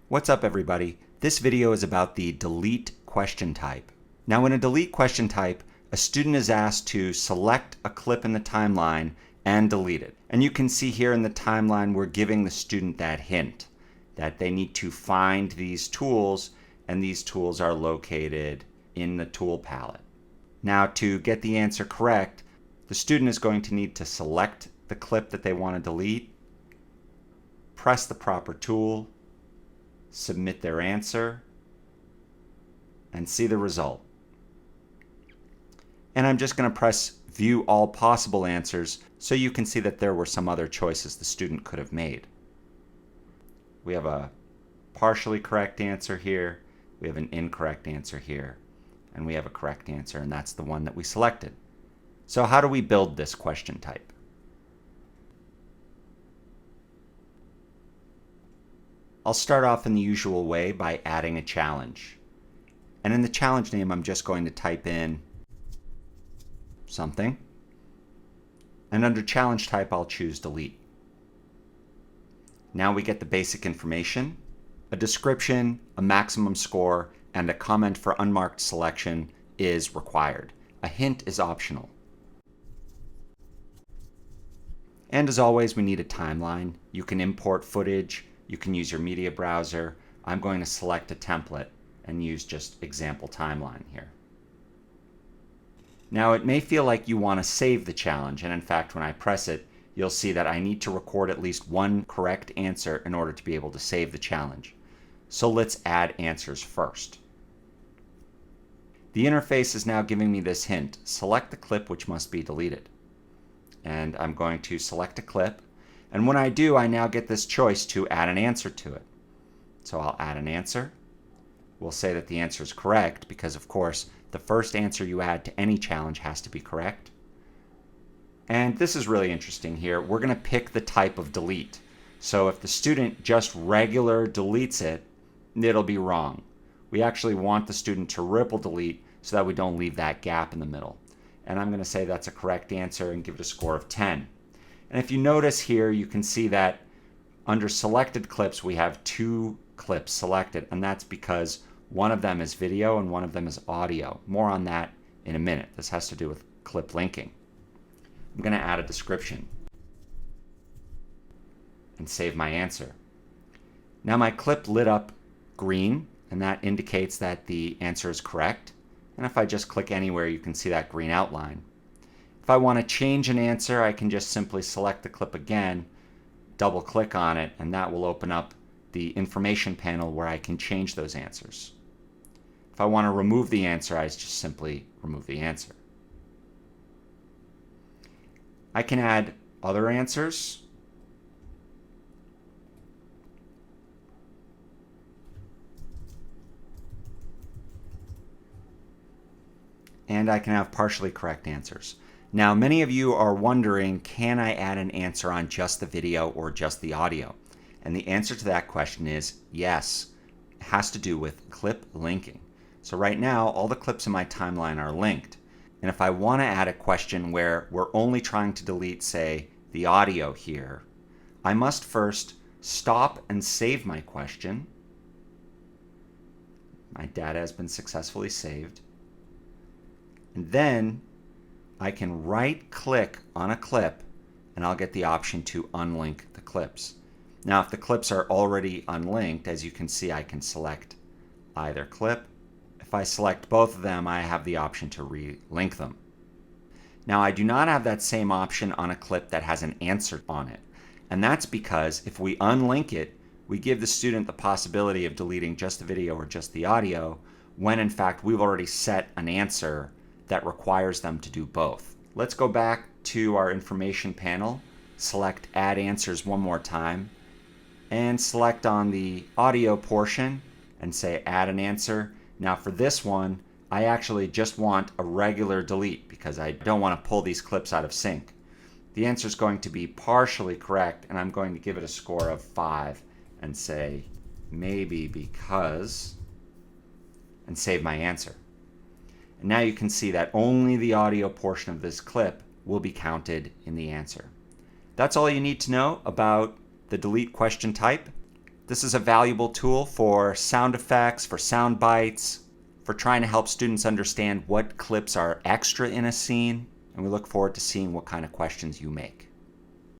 What's up, everybody? This video is about the delete question type. Now, in a delete question type, a student is asked to select a clip in the timeline and delete it. And you can see here in the timeline, we're giving the student that hint that they need to find these tools, and these tools are located in the tool palette. Now, to get the answer correct, the student is going to need to select the clip that they want to delete, press the proper tool, submit their answer, and see the result. And I'm just going to press View All Possible Answers so you can see that there were some other choices the student could have made. We have a partially correct answer here, we have an incorrect answer here, and we have a correct answer, and that's the one that we selected. So how do we build this question type? I'll start off in the usual way by adding a challenge. And in the challenge name, I'm just going to type in something. And under challenge type, I'll choose delete. Now we get the basic information, a description, a maximum score, and a comment for unmarked selection is required. A hint is optional. And as always, we need a timeline. You can import footage. You can use your media browser. I'm going to select a template and use just example timeline here. Now, it may feel like you want to save the challenge, and in fact, when I press it, you'll see that I need to record at least one correct answer in order to be able to save the challenge. So let's add answers first. The interface is now giving me this hint: select the clip which must be deleted. And I'm going to select a clip. And when I do, I now get this choice to add an answer to it. So I'll add an answer. We'll say that the answer is correct because, of course, the first answer you add to any challenge has to be correct. And this is really interesting here. We're going to pick the type of delete. So if the student just regular deletes it, it'll be wrong. We actually want the student to ripple delete so that we don't leave that gap in the middle. And I'm going to say that's a correct answer and give it a score of 10. And if you notice here, you can see that under selected clips, we have two clips selected, and that's because one of them is video and one of them is audio. More on that in a minute. This has to do with clip linking. I'm going to add a description and save my answer. Now my clip lit up green, and that indicates that the answer is correct. And if I just click anywhere, you can see that green outline. If I want to change an answer, I can just simply select the clip again, double click on it, and that will open up the information panel where I can change those answers. If I want to remove the answer, I just simply remove the answer. I can add other answers. And I can have partially correct answers. Now, many of you are wondering, can I add an answer on just the video or just the audio? And the answer to that question is yes. It has to do with clip linking. So right now, all the clips in my timeline are linked. And if I want to add a question where we're only trying to delete, say, the audio here, I must first stop and save my question. My data has been successfully saved. And then I can right-click on a clip, and I'll get the option to unlink the clips. Now, if the clips are already unlinked, as you can see, I can select either clip. If I select both of them, I have the option to relink them. Now, I do not have that same option on a clip that has an answer on it. And that's because if we unlink it, we give the student the possibility of deleting just the video or just the audio, when in fact we've already set an answer that requires them to do both. Let's go back to our information panel, select Add Answers one more time, and select on the audio portion and say Add an Answer. Now for this one, I actually just want a regular delete because I don't want to pull these clips out of sync. The answer is going to be partially correct, and I'm going to give it a score of 5 and say maybe because, and save my answer. And now you can see that only the audio portion of this clip will be counted in the answer. That's all you need to know about the delete question type. This is a valuable tool for sound effects, for sound bites, for trying to help students understand what clips are extra in a scene, and we look forward to seeing what kind of questions you make.